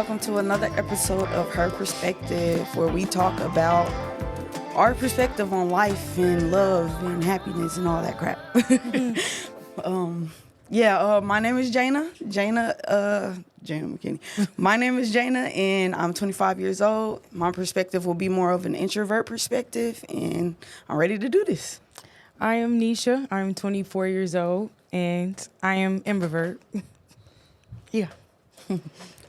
welcome to another episode of Her Perspective, where we talk about our perspective on life and love and happiness and all that crap. My name is Jana McKinney. My name is Jana, and I'm 25 years old. My perspective will be more of an introvert perspective, and I'm ready to do this. I am Nisha. I'm 24 years old, and I am ambivert. Yeah.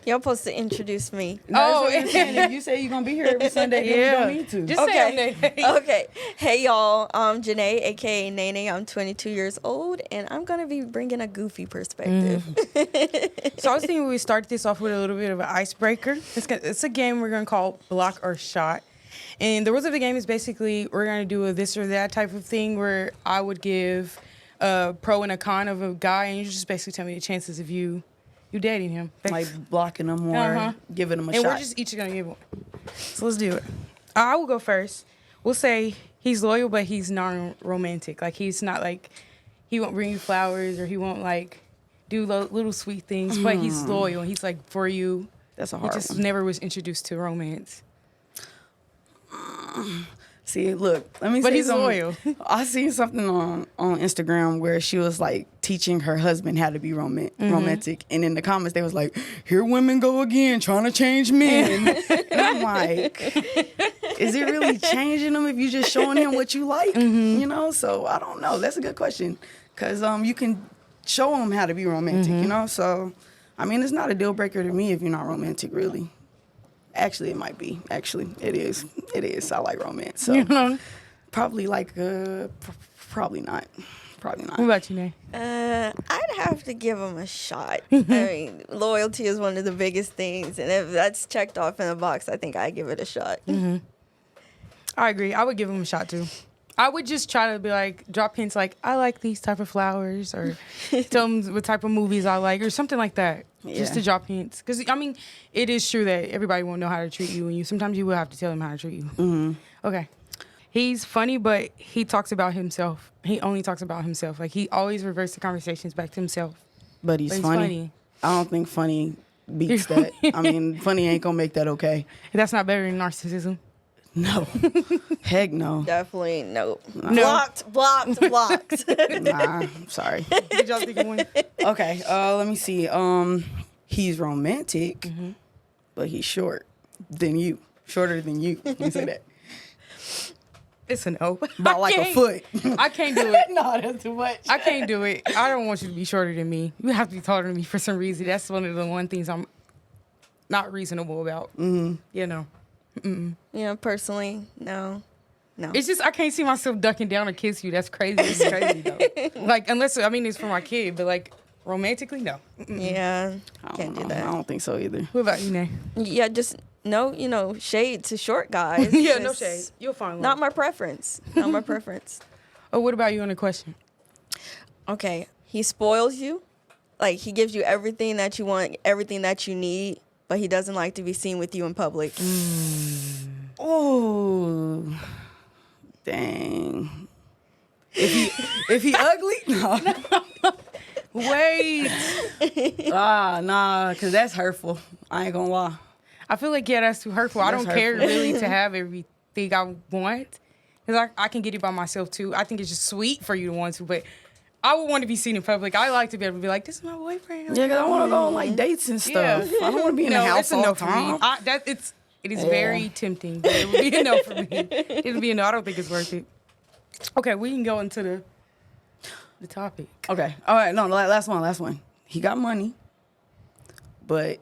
You're supposed to introduce me. No, if you say you're going to be here every Sunday, then we don't need to. Just Okay. say your name. Okay. Hey, y'all. I'm Janae, a.k.a. Nene. I'm 22 years old, and I'm going to be bringing a goofy perspective. So I was thinking we start this off with a little bit of an icebreaker. It's a game we're going to call Block or Shot. And the rules of the game is basically we're going to do a this or that type of thing where I would give a pro and a con of a guy, and you just basically tell me the chances of you dating him. Like blocking them or giving them a shot. And we're just each going to give one. So let's do it. I will go first. We'll say he's loyal, but he's non-romantic. Like, he's not like, he won't bring you flowers or he won't, like, do little sweet things, but he's loyal. He's, like, for you. That's a hard He just one. never was introduced to romance. See, look, let me say But he's something. loyal. I seen something on Instagram where she was like teaching her husband how to be romantic. And in the comments, they was like, here women go again, trying to change men. And I'm like, is it really changing them if you just showing him what you like? You know, so I don't know. That's a good question. Because you can show him how to be romantic, you know? So, I mean, it's not a deal breaker to me if you're not romantic, really. Actually, it might be. Actually, it is. It is. I like romance. So probably like, probably not. Probably not. What about you, Nay? I'd have to give him a shot. I mean, loyalty is one of the biggest things, and if that's checked off in the box, I think I'd give it a shot. I agree. I would give him a shot, too. I would just try to be like, drop hints like, I like these type of flowers, or tell him what type of movies I like, or something like that. Just to drop hints. Because, I mean, it is true that everybody won't know how to treat you, and sometimes you will have to tell them how to treat you. Okay. He's funny, but he talks about himself. He only talks about himself. Like, he always reverts the conversations back to himself. But he's funny. I don't think funny beats that. I mean, funny ain't going to make that okay. That's not better than narcissism. No. Heck no. Definitely nope. No. Blocked. Nah, sorry. Did y'all think of one? Okay, let me see. He's romantic, but he's shorter than you. Shorter than you. Let me say that. It's a no. About like a foot. I can't do it. No, that's too much. I can't do it. I don't want you to be shorter than me. You have to be taller than me for some reason. That's one of the one things I'm not reasonable about. You know. You know, personally, no. It's just I can't see myself ducking down to kiss you. That's crazy. It's crazy though. Like, unless it's for my kid, but like romantically, no. Yeah, I can't don't do know. that. I don't think so either. What about you, Nay? Yeah, just no, shade to short guys. Yeah, no Just shade. You'll find one. Not my preference. Not my preference. Oh, what about you on the question? Okay, he spoils you. Like, he gives you everything that you want, everything that you need, but he doesn't like to be seen with you in public. Oh, dang. If he ugly? No. Wait. Nah, because that's hurtful. I ain't gonna lie. I feel like, that's too hurtful. I That's don't care hurtful. really to have everything I want. Because I can get it by myself, too. I think it's just sweet for you to want to, but I would want to be seen in public. I like to be able to be like, this is my boyfriend. Yeah, because I want to go on like dates and stuff. I don't want to be in the house it's a all no the for me. time. It is very tempting, but it would be a no for me. It would be a no. I don't think it's worth it. Okay, we can go into the topic. Okay. All right. No, last one. He got money, but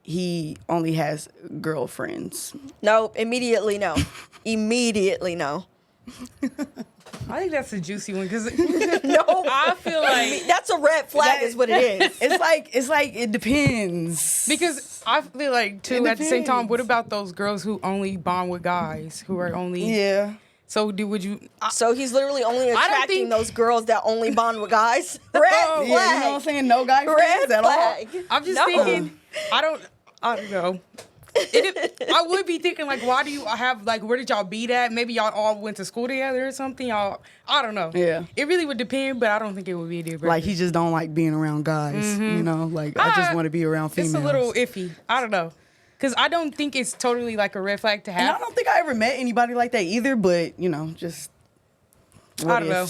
he only has girlfriends. No, immediately no. Immediately no. I think that's a juicy one because No. I feel like That's a red flag is what it is. It's like it depends. because I feel like too It at the same time. depends. What about those girls who only bond with guys who are only? Yeah. So would you? So he's literally only don't attracting think- those girls that only bond with guys? Red flag. Yeah, you know what I'm saying? No guy Red friends at all. flag. I'm just No. thinking. I don't know. I would be thinking, like, why do you have, like, where did y'all be at? Maybe y'all all went to school together or something. I don't know. Yeah. It really would depend, but I don't think it would be a deal breaker. Like, he just don't like being around guys, you know? Like, I just want to be around females. It's a little iffy. I don't know. Because I don't think it's totally, like, a red flag to have. And I don't think I ever met anybody like that either, but, you know, just... I don't know.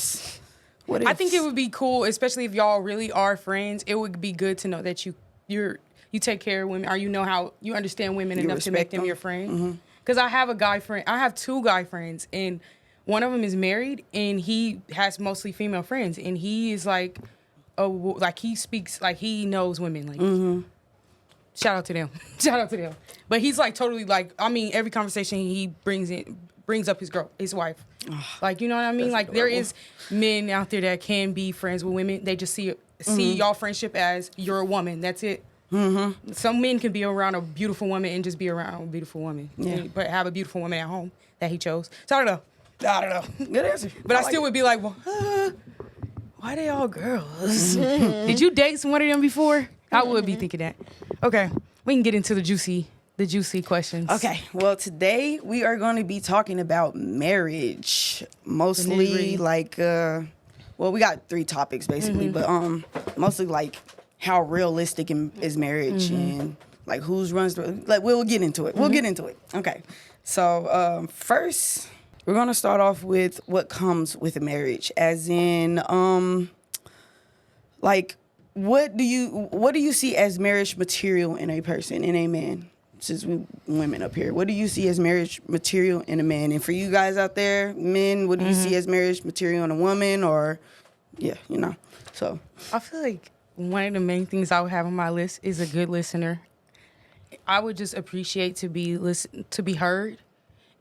What I think it would be cool, especially if y'all really are friends. It would be good to know that you take care of women, or you know how you understand women enough to make them your friend. Because I have I have 2 guy friends, and one of them is married, and he has mostly female friends, and he is like, he speaks like he knows women. Like, shout out to them, shout out to them. But he's like totally like, I mean, every conversation he brings up his wife. Like, you know what I mean? Like, there is men out there that can be friends with women. They just see y'all friendship as you're a woman. That's it. Some men can be around a beautiful woman and just be around a beautiful woman. Yeah. But have a beautiful woman at home that he chose. So I don't know. Good answer. But I still would be like, well, why they all girls? Did you date one of them before? I would be thinking that. Okay, we can get into the juicy questions. Okay, well, today we are going to be talking about marriage. Mostly like, well, we got 3 topics basically, but mostly like how realistic is marriage and like who's runs the, like we'll get into it. We'll get into it. Okay, so first we're going to start off with what comes with a marriage, as in like what do you see as marriage material in a person, in a man? Since we women up here, what do you see as marriage material in a man? And for you guys out there, men, what do you see as marriage material in a woman? Or, yeah, you know. So I feel like one of the main things I would have on my list is a good listener. I would just appreciate to be heard.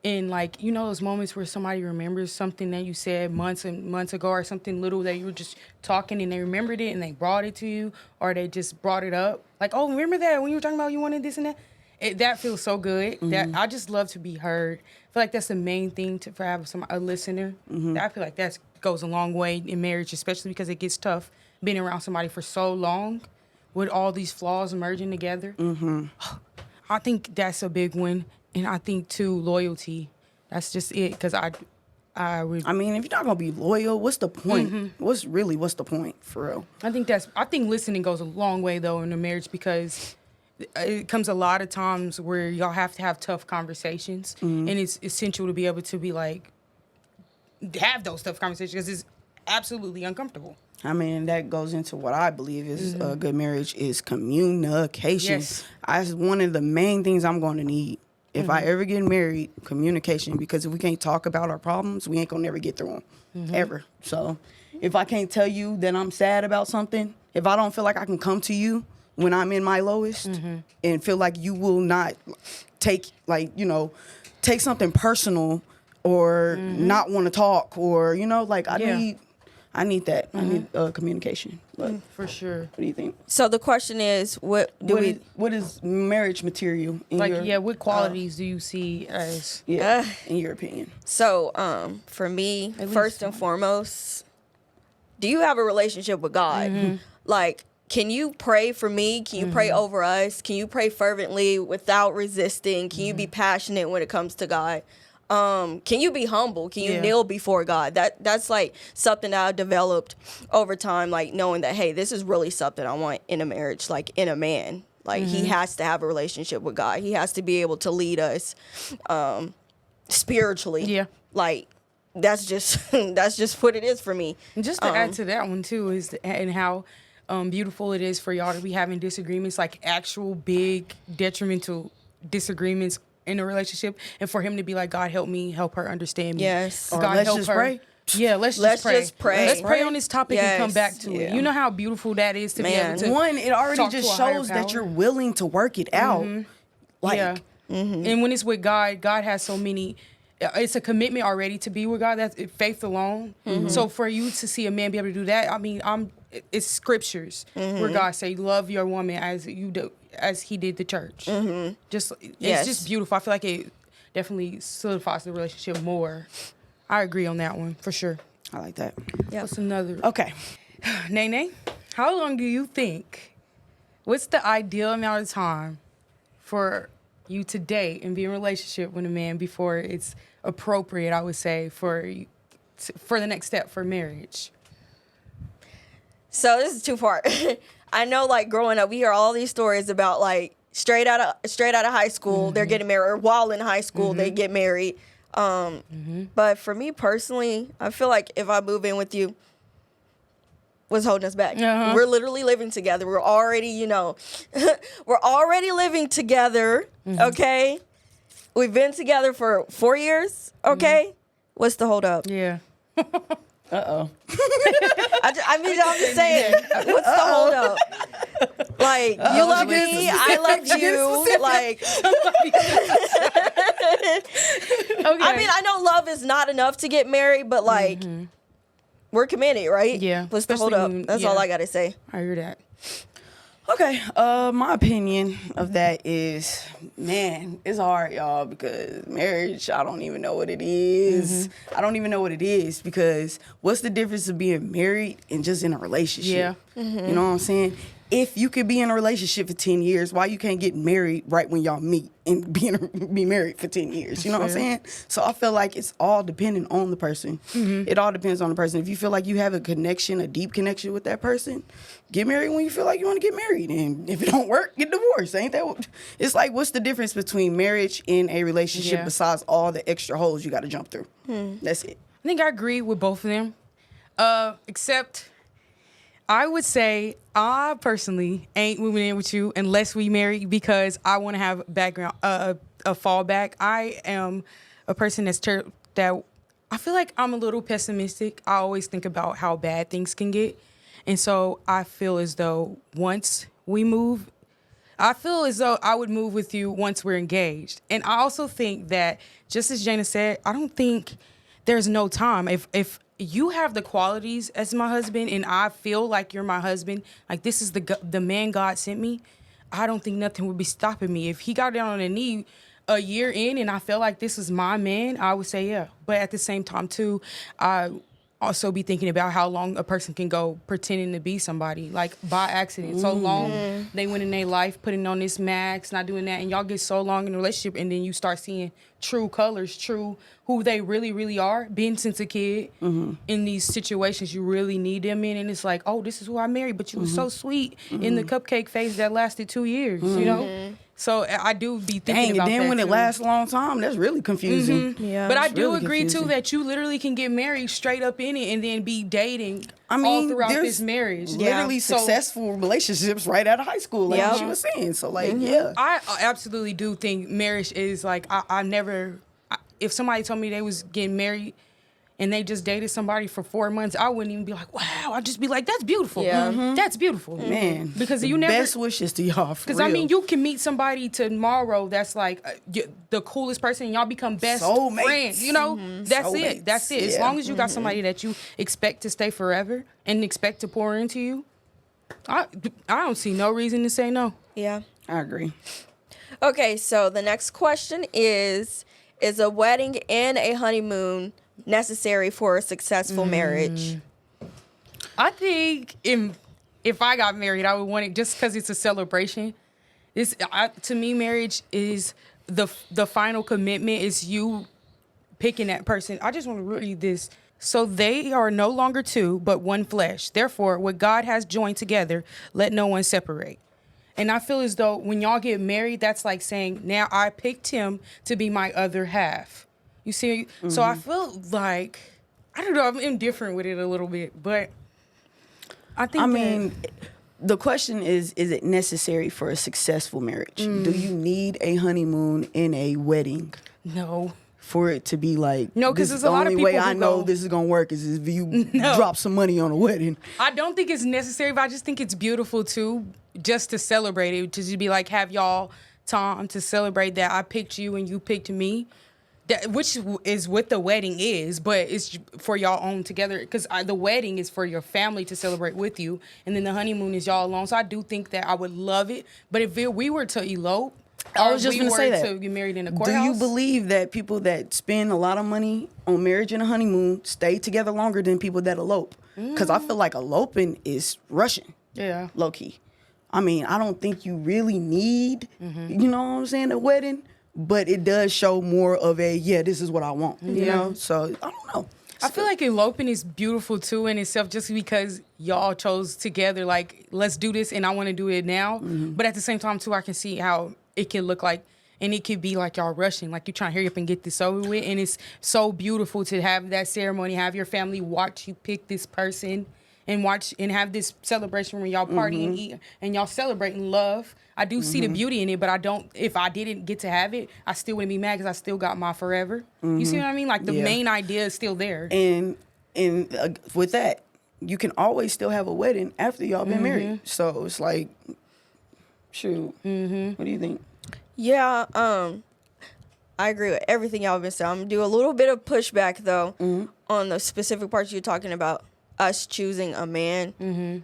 And, like, you know, those moments where somebody remembers something that you said months and months ago, or something little that you were just talking and they remembered it and they brought it to you, or they just brought it up. Like, oh, remember that when you were talking about you wanted this and that? That feels so good. That I just love to be heard. I feel like that's the main thing for have a listener. I feel like that goes a long way in marriage, especially because it gets tough being around somebody for so long with all these flaws merging together. I think that's a big one. And I think, too, loyalty. That's just it. Because I mean, if you're not going to be loyal, what's the point? What's the point, for real? I think listening goes a long way, though, in a marriage, because it comes a lot of times where y'all have to have tough conversations. And it's essential to be able to be like, have those tough conversations, because it's absolutely uncomfortable. I mean, that goes into what I believe is a good marriage is communication. Yes. That's one of the main things I'm going to need. If I ever get married, communication, because if we can't talk about our problems, we ain't going to never get through them, ever. So if I can't tell you that I'm sad about something, if I don't feel like I can come to you when I'm in my lowest and feel like you will not take, like, you know, take something personal or not want to talk, or, you know, like, I need that. I need communication. But for sure. What do you think? So the question is, what is marriage material? What qualities do you see as in your opinion? So for me, first and foremost, do you have a relationship with God? Like, can you pray for me? Can you pray over us? Can you pray fervently without resisting? Can you be passionate when it comes to God? Can you be humble? Can you kneel before God? That's like something that I developed over time, like knowing that, hey, this is really something I want in a marriage, like in a man. Like he has to have a relationship with God. He has to be able to lead us spiritually. Yeah. Like that's just what it is for me. And just to add to that one too is and how beautiful it is for y'all to be having disagreements, like actual big detrimental disagreements in a relationship, and for him to be like, God, help me, help her understand me. Yes. God, let's help just her. Pray. Yeah, let's just pray. Let's pray on this topic and come back to it. You know how beautiful that is to be able to. One, it already just shows that you're willing to work it out. Like, and when it's with God, God has so many. It's a commitment already to be with God. That's faith alone. So for you to see a man be able to do that, I mean, it's scriptures where God say, "Love your woman as you do, as He did the church." It's just beautiful. I feel like it definitely solidifies the relationship more. I agree on that one for sure. I like that. Yeah. What's another? Okay, Nene, how long do you think? What's the ideal amount of time for you to date and be in a relationship with a man before it's appropriate, I would say, for the next step for marriage? So this is two part. I know, like, growing up, we hear all these stories about, like, straight out of high school, they're getting married, or while in high school, they get married. But for me personally, I feel like if I move in with you, what's holding us back? We're literally living together. We're already, we're already living together. Okay, we've been together for 4 years. Okay, what's the hold up? Yeah. Uh-oh. I'm just saying, what's the hold up? Like, you love me, I love you. Like, Okay. I mean, I know love is not enough to get married, but like, we're committed, right? Yeah. What's the hold up? That's all I gotta say. I hear that. Okay, my opinion of that is, man, it's hard, y'all, because marriage, I don't even know what it is. I don't even know what it is, because what's the difference of being married and just in a relationship? Yeah. You know what I'm saying? If you could be in a relationship for 10 years, why you can't get married right when y'all meet and be married for 10 years? You know what I'm saying? So I feel like it's all dependent on the person. It all depends on the person. If you feel like you have a connection, a deep connection with that person, get married when you feel like you want to get married. And if it don't work, get divorced. Ain't that what? It's like, what's the difference between marriage and a relationship besides all the extra holes you got to jump through? That's it. I think I agree with both of them, except I would say I personally ain't moving in with you unless we marry, because I want to have background, a fallback. I am a person that I feel like I'm a little pessimistic. I always think about how bad things can get. And so I feel as though once we move, I feel as though I would move with you once we're engaged. And I also think that, just as Jana said, I don't think there's no time. If you have the qualities as my husband and I feel like you're my husband, like this is the man God sent me, I don't think nothing would be stopping me. If he got down on a knee a year in and I felt like this is my man, I would say yeah. But at the same time too, I also be thinking about how long a person can go pretending to be somebody, like by accident. So long they went in their life putting on this mask, not doing that, and y'all get so long in a relationship, and then you start seeing true colors, true who they really, really are. Being since a kid in these situations, you really need them in, and it's like, oh, this is who I married, but you was so sweet in the cupcake phase that lasted 2 years, you know? So I do be thinking about that. And then when it too. lasts a long time, that's really confusing. Yeah. But I It's do really agree confusing. too that you literally can get married straight up in it and then be dating I mean, all throughout there's this marriage. literally So successful relationships right out of high school, like Yep. she was saying. So, like, yeah. I absolutely do think marriage is like, if somebody told me they was getting married and they just dated somebody for 4 months, I wouldn't even be like, wow. I'd just be like, that's beautiful. Yeah. That's beautiful. Man, Because the you never... best wishes to y'all, for Because, real. I mean, you can meet somebody tomorrow that's like the coolest person, and y'all become best Soulmates. friends. You know, that's Soulmates. it. That's it. As Yeah. long as you got somebody that you expect to stay forever and expect to pour into you, I don't see no reason to say no. Yeah. I agree. Okay, so the next question is a wedding and a honeymoon necessary for a successful marriage? I think if I got married, I would want it just because it's a celebration. To me, marriage is the final commitment. Is you picking that person. I just want to read this. So they are no longer two, but one flesh. Therefore, what God has joined together, let no one separate. And I feel as though when y'all get married, that's like saying, now I picked him to be my other half. You see? So I feel like, I don't know, I'm indifferent with it a little bit, but I think the question is it necessary for a successful marriage? Do you need a honeymoon and a wedding no. for it to be like, No, 'cause this- there's a lot of the only way people I who know go- this is going to work is if you drop some money on a wedding. I don't think it's necessary, but I just think it's beautiful too, just to celebrate it, to be like, have y'all time to celebrate that I picked you and you picked me. Which is what the wedding is, but it's for y'all own together, because the wedding is for your family to celebrate with you, and then the honeymoon is y'all alone. So I do think that I would love it, but if we were to elope, I was just going going to say that. to get married in a Do courthouse. you believe that people that spend a lot of money on marriage and a honeymoon stay together longer than people that elope? Because I feel like eloping is rushing, Yeah. low key. I mean, I don't think you really need, you know what I'm saying, a wedding, but it does show more of a, this is what I want, you know? So, I don't know. I feel like eloping is beautiful too in itself, just because y'all chose together, like, let's do this and I want to do it now. But at the same time too, I can see how it can look like, and it could be like y'all rushing, like you're trying to hurry up and get this over with. And it's so beautiful to have that ceremony, have your family watch you pick this person and watch and have this celebration when y'all party and eat and y'all celebrating love. I do see the beauty in it, but I don't, if I didn't get to have it, I still wouldn't be mad because I still got my forever. You see what I mean? Like the main idea is still there. And with that, you can always still have a wedding after y'all been married. So it's like, shoot, what do you think? Yeah, I agree with everything y'all been saying. I'm gonna do a little bit of pushback though on the specific parts you're talking about. Us choosing a man.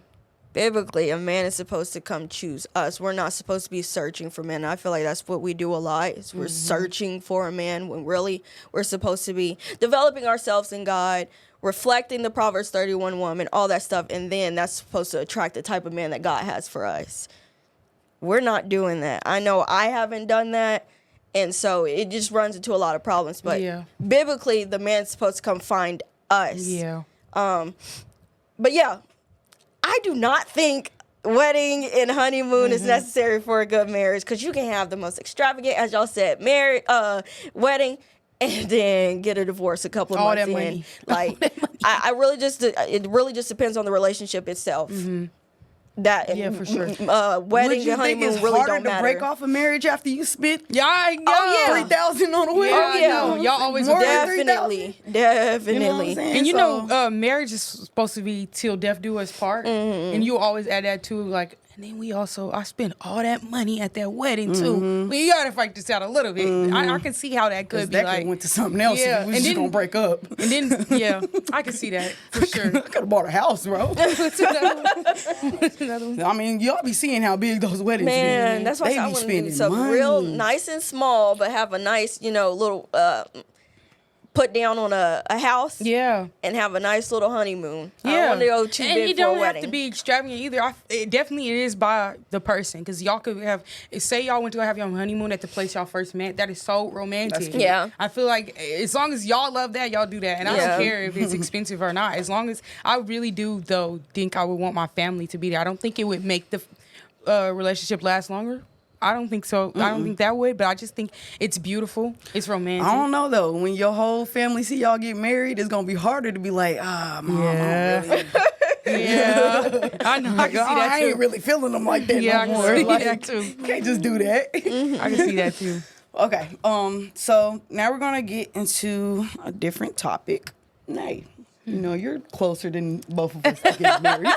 Biblically, a man is supposed to come choose us. We're not supposed to be searching for men. I feel like that's what we do a lot. Is we're searching for a man when really we're supposed to be developing ourselves in God, reflecting the Proverbs 31 woman, all that stuff, and then that's supposed to attract the type of man that God has for us. We're not doing that. I know I haven't done that, and so it just runs into a lot of problems. But biblically, the man's supposed to come find us. But yeah, I do not think wedding and honeymoon is necessary for a good marriage, because you can have the most extravagant, as y'all said, wedding, and then get a divorce a couple of months in. Money. Like, I really just, it really just depends on the relationship itself. That for sure. Wedding and honeymoon really don't matter. To break off a marriage after you spent $3,000 on a wedding? Y'all always definitely. You know what I'm saying? And you know, marriage is supposed to be till death do us part, and you always add that too, like. And then I spent all that money at that wedding too. Well, you gotta fight this out a little bit. I can see how that could be that like. Could went to something else. Yeah, we just gonna break up. And then I can see that for sure. I could have bought a house, bro. I mean, y'all be seeing how big those weddings be. Man, that's why I want to do something real nice and small, but have a nice, little. Put down on a house, and have a nice little honeymoon. I don't want to go too big for a wedding. And it don't have to be extravagant either. It is by the person, because y'all could have. Say y'all went to go have your honeymoon at the place y'all first met. That is so romantic. I feel like as long as y'all love that, y'all do that, and I don't care if it's expensive or not. As long as I really do, though, think I would want my family to be there. I don't think it would make the relationship last longer. I don't think so. I don't think that would, but I just think it's beautiful. It's romantic. I don't know, though. When your whole family see y'all get married, it's going to be harder to be like, mom, really. I know. I can see that too. I ain't really feeling them like that no more. I can see that too. Can't just do that. I can see that too. Okay. So now we're going to get into a different topic. Nay, you're closer than both of us to get married.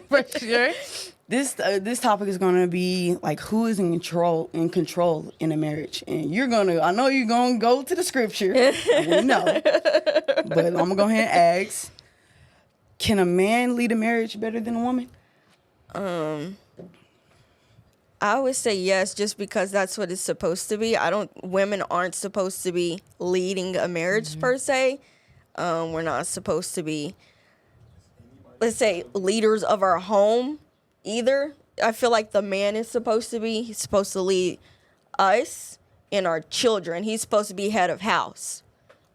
For sure. This topic is gonna be like, who is in control in a marriage, and I know you're gonna go to the scripture. We know, but I'm gonna go ahead and ask: can a man lead a marriage better than a woman? I would say yes, just because that's what it's supposed to be. Women aren't supposed to be leading a marriage per se. We're not supposed to be, let's say, leaders of our home either. I feel like the man is supposed to be. He's supposed to lead us and our children. He's supposed to be head of house.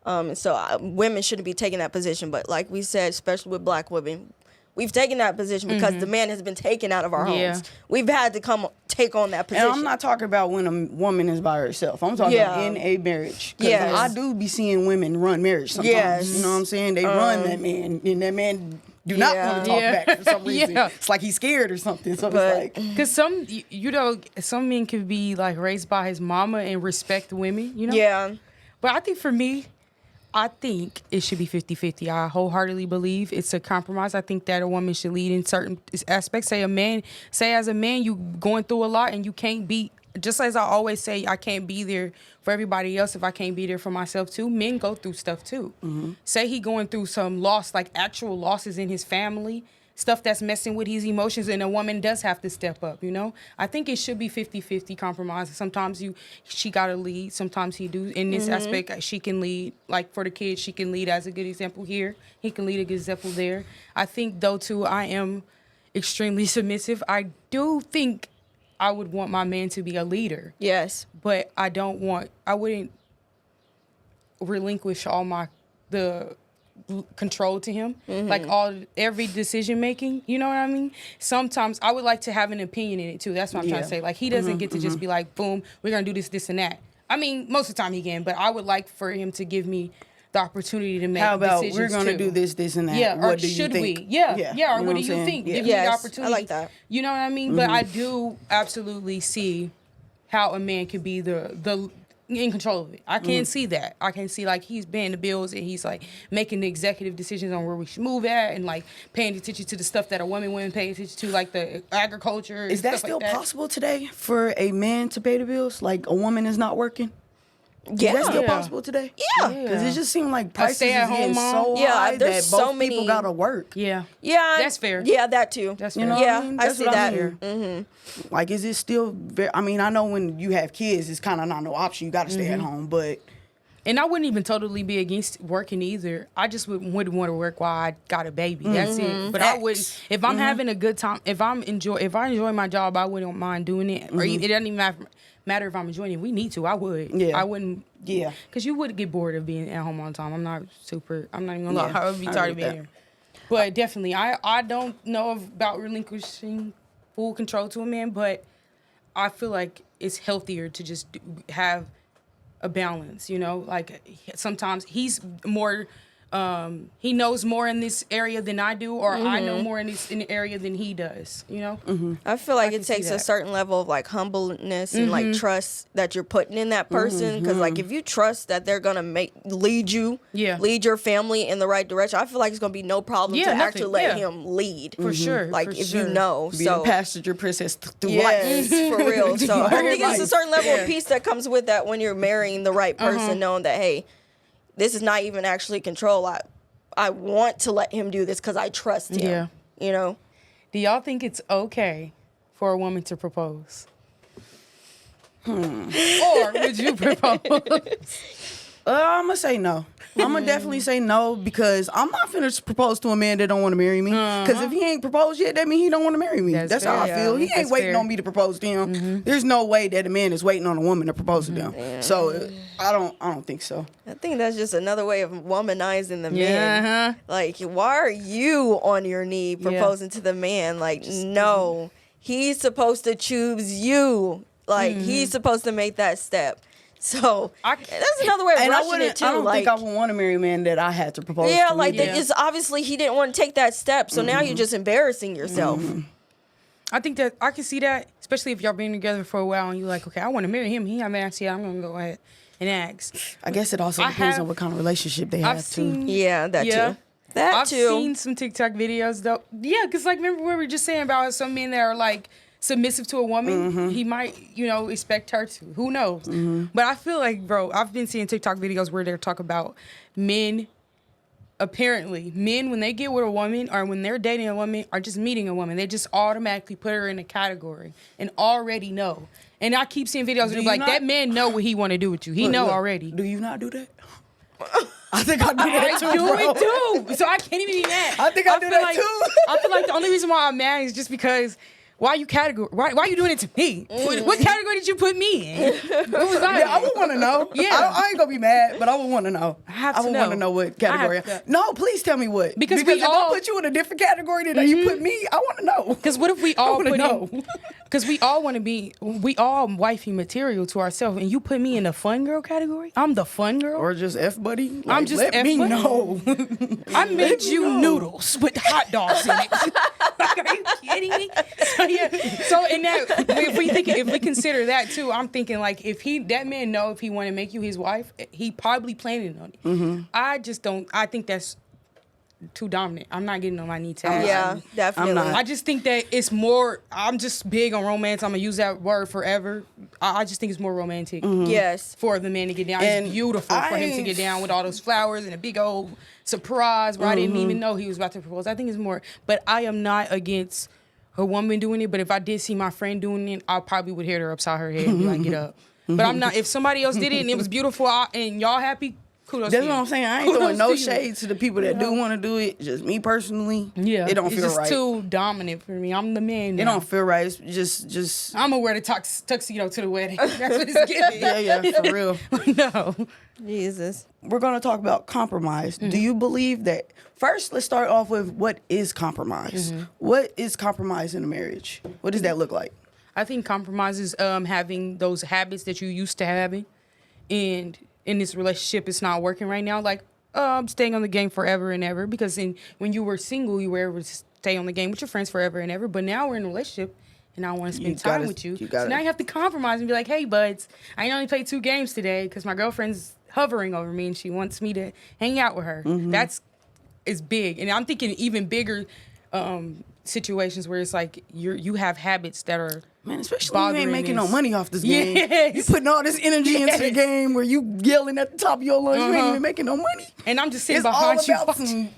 So women shouldn't be taking that position. But like we said, especially with black women, we've taken that position because the man has been taken out of our homes. We've had to take on that position. And I'm not talking about when a woman is by herself. I'm talking about in a marriage. Yes. I do be seeing women run marriage sometimes. Yes. You know what I'm saying? They run that man, and that man do not want to talk back for some reason. It's like he's scared or something. So it's like, because some men could be like raised by his mama and respect women, Yeah. But I think for me, I think it should be 50-50. I wholeheartedly believe it's a compromise. I think that a woman should lead in certain aspects. Say as a man, you going through a lot and you can't be, just as I always say, I can't be there for everybody else if I can't be there for myself too. Men go through stuff too. Say he going through some loss, like actual losses in his family, stuff that's messing with his emotions, and a woman does have to step up, I think it should be 50-50 compromise. Sometimes she got to lead, sometimes he do. In this aspect, she can lead. Like for the kids, she can lead as a good example here. He can lead a good example there. I think, though, too, extremely submissive. I do think I would want my man to be a leader. Yes. But I wouldn't relinquish the control to him. Like every decision making, you know what I mean? Sometimes I would like to have an opinion in it too. That's what I'm trying to say. Like he doesn't get to just be like, boom, we're going to do this, this, and that. I mean, most of the time he can, but I would like for him to give me the opportunity to make decisions. How about we're going to do this, this, and that? Yeah, what or do should you think? we? Yeah, or you what do you think? Yeah. Give me the opportunity. I like that. You know what I mean? But I do absolutely see how a man could be the in control of it. I can see that. I can see like he's paying the bills and he's like making the executive decisions on where we should move at and like paying attention to the stuff that a woman wouldn't pay attention to, like the agriculture. Is that still possible today for a man to pay the bills? Like a woman is not working? Yeah. Is that still possible today? Yeah. Because it just seemed like prices is stay-at-home getting mom. so high that both people gotta work. Yeah. Yeah. That's fair. Yeah, that too. That's fair. You know Yeah, what I mean? I That's see what that. mean. Like, is it still very... I mean, I know when you have kids, it's kind of not no option. You gotta stay at home, but... And I wouldn't even totally be against working either. I just wouldn't want to work while I got a baby. That's it. But I wouldn't... If I'm having a good time... If I enjoy my job, I wouldn't mind doing it. Or it doesn't even matter if I'm enjoying it. We need to. I would. Yeah. I wouldn't... Yeah. Because you would get bored of being at home all the time. I'm not even gonna lie. Yeah, I would be I tired agree of being with here. But definitely, I don't know about relinquishing full control to a man, but I feel like it's healthier to just have a balance, you know? Like sometimes he's more... he knows more in this area than I do, or I know more in the area than he does, you know? I feel like I it can see takes a that. certain level of like humbleness and like trust that you're putting in that person. Because like if you trust that they're gonna lead your family in the right direction, I feel like it's gonna be no problem to actually let him lead For sure. Like for if sure. you know, Be so the passenger princess through yes, life. for real. So I think it's a certain level Yeah. of peace that comes with that when you're marrying the right person, knowing that hey, this is not even actually control. I want to let him do this because I trust him. Yeah. You know? Do y'all think it's okay for a woman to propose? Or would you propose? I'm gonna say no. I'm gonna definitely say no because I'm not finna propose to a man that don't want to marry me. Because if he ain't proposed yet, that means he don't want to marry me. That's how I fair. feel. He ain't That's waiting fair. on me to propose to him. There's no way that a man is waiting on a woman to propose to them. So I don't think so. I think that's just another way of womanizing the Yeah, man. Like, why are you on your knee proposing to the man? Like, no, he's supposed to choose you. Like, he's supposed to make that step. So that's another way of rushing it too. I don't like, think I would want to marry a man that I had to propose yeah, to. like it's obviously he didn't want to take that step. So now you're just embarrassing yourself. I think that I can see that, especially if y'all been together for a while and you're like, okay, I want to marry him. He haven't asked yet. I'm gonna go ahead and ask. I guess it also depends on what kind of relationship they have too. Yeah, that too. That I've too. seen some TikTok videos though. Yeah, because like remember we were just saying about some men that are like submissive to a woman, he might, expect her to. Who knows? But I feel like, bro, I've been seeing TikTok videos where they're talking about men. Apparently, men, when they get with a woman or when they're dating a woman or just meeting a woman, they just automatically put her in a category and already know. And I keep seeing videos where like, that man know what he want to do with you. He know already. Do you not do that? I think I do that too, I do bro. it too. So I can't even be mad. I think I do that like, too. I feel like the only reason why I'm mad is just because why are you doing it to me? What category did you put me in? What was I? Yeah, I would want to know. Yeah. I ain't gonna be mad, but I would want to know. I would want to know what category. No, please tell me what. Because if I put you in a different category than you put me, I want to know. Because what if we all put know. Because we all want to be, we all wifey material to ourselves, and you put me in the fun girl category? I'm the fun girl? Or just F buddy? Like, I'm just let F me buddy? know. I made you noodles with hot dogs in it. Like, are you kidding me? So in that, if we consider that too, I'm thinking like if that man know if he want to make you his wife, he probably planning on it. I just don't. I think that's too dominant. I'm not getting on my knee to ask. Yeah, definitely. I'm not. I just think that it's more. I'm just big on romance. I'm gonna use that word forever. I just think it's more romantic. Yes. For the man to get down, And it's beautiful for him to get down with all those flowers and a big old surprise where I didn't even know he was about to propose. I think it's more. But I am not against a woman doing it. But if I did see my friend doing it, I probably would hit her upside her head and be like, "Get up." But I'm not. If somebody else did it and it was beautiful and y'all happy, kudos That's to what you. I'm saying. I ain't Kudos throwing no to you. shade to the people that do want to do it. Just me personally, Yeah, it don't it's feel just right. too dominant for me. I'm the man now. It don't feel right. It's just I'm gonna wear the tuxedo to the wedding. That's what it's giving. yeah, for real. No. Jesus. We're gonna talk about compromise. Mm-hmm. Do you believe that? First, let's start off with what is compromise. Mm-hmm. What is compromise in a marriage? What does that look like? I think compromise is having those habits that you used to having, and in this relationship, it's not working right now. Like, I'm staying on the game forever and ever because when you were single, you were able to stay on the game with your friends forever and ever. But now we're in a relationship, and I want to spend time with you. So now you have to compromise and be like, hey, buds, I only played 2 games today because my girlfriend's hovering over me and she wants me to hang out with her. That's big, and I'm thinking even bigger situations where it's like you have habits that are. Man, especially when you ain't making no us. money off this game. Yes. You putting all this energy into the game where you yelling at the top of your lungs. You ain't even making no money. And I'm just sitting It's all behind you. about some,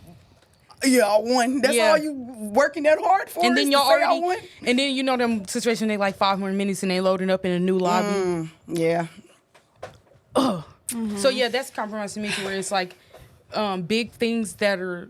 I won. That's all you working that hard for. And then is y'all to say, I already, won? and then you know them situations they like 5 more minutes and they loading up in a new lobby. Yeah. So yeah, that's compromise to me to where it's like big things that are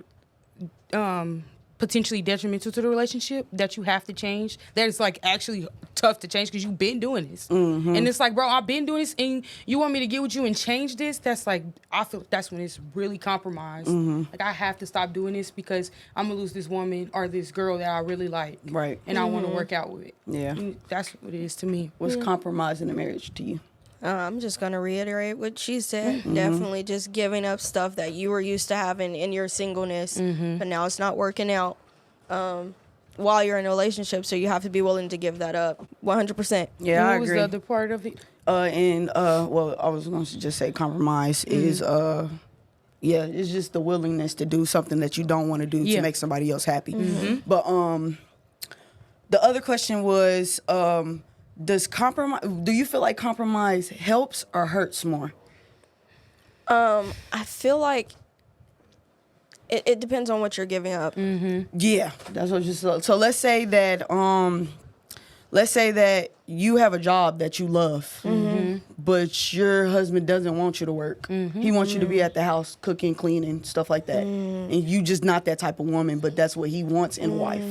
potentially detrimental to the relationship that you have to change. That is like actually tough to change because you've been doing this. And it's like, bro, I've been doing this and you want me to get with you and change this? That's like, I feel that's when it's really compromised. Like I have to stop doing this because I'm gonna lose this woman or this girl that I really like. Right. And I want to work out with. Yeah. And that's what it is to me. What's compromise in a marriage to you? I'm just going to reiterate what she said. Definitely just giving up stuff that you were used to having in your singleness, but now it's not working out while you're in a relationship, so you have to be willing to give that up 100%. Yeah, I What was agree. the other part of it? Well, I was going to just say compromise is, it's just the willingness to do something that you don't want to do to make somebody else happy. But the other question was, do you feel like compromise helps or hurts more? I feel like it depends on what you're giving up. Yeah, that's what just so let's say that you have a job that you love, but your husband doesn't want you to work. He wants you to be at the house cooking, cleaning, stuff like that. And you just not that type of woman, but that's what he wants in a wife.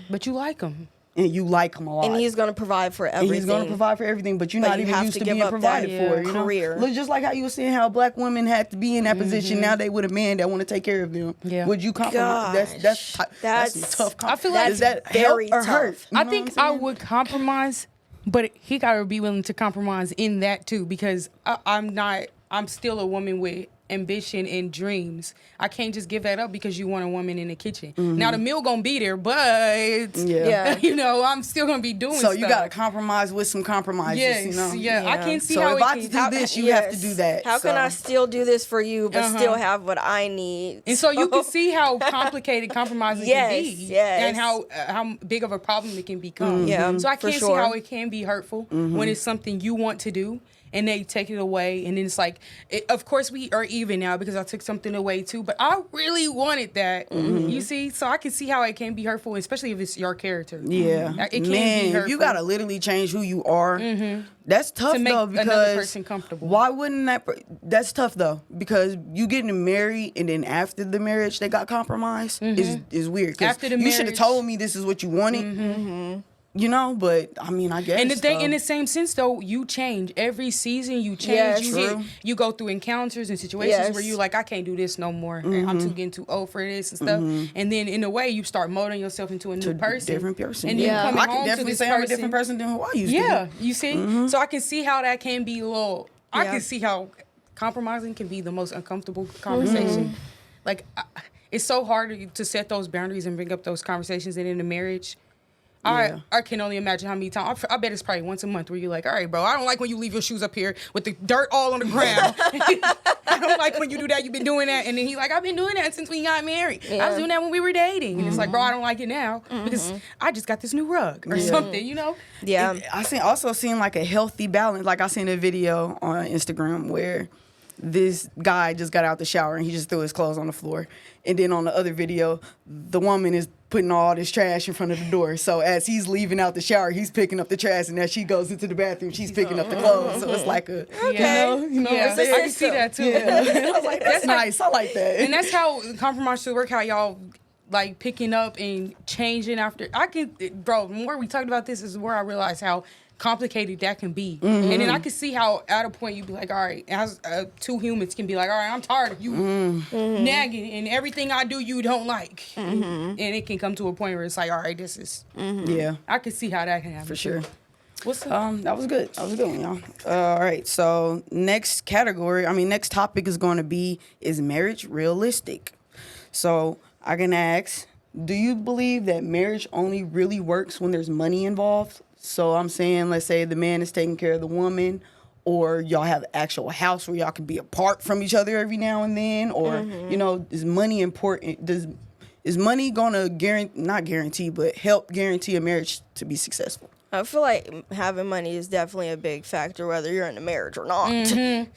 But you like him. And you like him a lot. And he's going to provide for everything. And he's going to provide for everything, but you're not you even have used to to give being up provided that for. You know? career. Look, just like how you were saying how black women had to be in that position. Now they with a man that want to take care of them. Yeah. Would you compromise? That's tough. I feel like does that very help or tough. hurt? You I know think what I'm I saying? would compromise, but he got to be willing to compromise in that too because I'm still a woman with ambition and dreams. I can't just give that up because you want a woman in the kitchen. Now the meal gonna be there, but Yeah. you know, I'm still gonna be doing So stuff. you got to compromise with some compromises. Yes, You know? yeah. I can't see So how if it I can, do this, you have to do that. How can So- I still do this for you, but still have what I need? and so you can see how complicated compromising can be, Yes. and how big of a problem it can become. Yeah, so I for can't see sure. how it can be hurtful when it's something you want to do, and they take it away, and then it's like, of course we are even now because I took something away too, but I really wanted that. You see, so I can see how it can be hurtful, especially if it's your character. Yeah, It can be man, hurtful. you gotta literally change who you are. That's tough To make though another because person comfortable. why wouldn't that? That's tough though because you getting married and then after the marriage they got compromised is weird. 'Cause After the you should have marriage- told me this is what you wanted. You know, but I mean, I guess. And the thing, in the same sense, though, you change every season. You change. Yes. You you go through encounters and situations Yes. where you like, I can't do this no more. I'm getting too old for this and stuff. And then in a way, you start molding yourself into a new person, different person. And Yeah. you coming I can home to definitely this say person. I'm a different person than who I used to Yeah, be. you see. So I can see how that can be a little. I Yeah. can see how compromising can be the most uncomfortable conversation. Like, it's so hard to set those boundaries and bring up those conversations. And in a marriage, Yeah. I can only imagine how many times. I bet it's probably once a month where you're like, all right, bro, I don't like when you leave your shoes up here with the dirt all on the ground. I don't like when you do that. You've been doing that. And then he's like, I've been doing that since we got married. I was doing that when we were dating. And it's like, bro, I don't like it now because I just got this new rug or something, you know? Yeah. I also seen like a healthy balance. Like I seen a video on Instagram where this guy just got out the shower and he just threw his clothes on the floor. And then on the other video, the woman is putting all this trash in front of the door. So as he's leaving out the shower, he's picking up the trash, and as she goes into the bathroom, she's picking up the clothes. So it's like a, you know Yeah, what I'm saying? I can see that too. Yeah. I was like, that's nice. I like that. And that's how compromise should work. How y'all like picking up and changing after. Bro. The more we talked about this, is where I realized how complicated that can be. And then I can see how at a point you'd be like, all right, as two humans can be like, all right, I'm tired of you nagging, and everything I do you don't like. And it can come to a point where it's like, all right, this is. Yeah. I can see how that can happen. For sure. What's that was good. That was a good one, y'all. All right. So next topic is going to be, is marriage realistic? So I can ask, do you believe that marriage only really works when there's money involved? So I'm saying, let's say the man is taking care of the woman, or y'all have an actual house where y'all can be apart from each other every now and then, or, you know, is money important? Is money going to not guarantee, but help guarantee a marriage to be successful? I feel like having money is definitely a big factor, whether you're in a marriage or not. It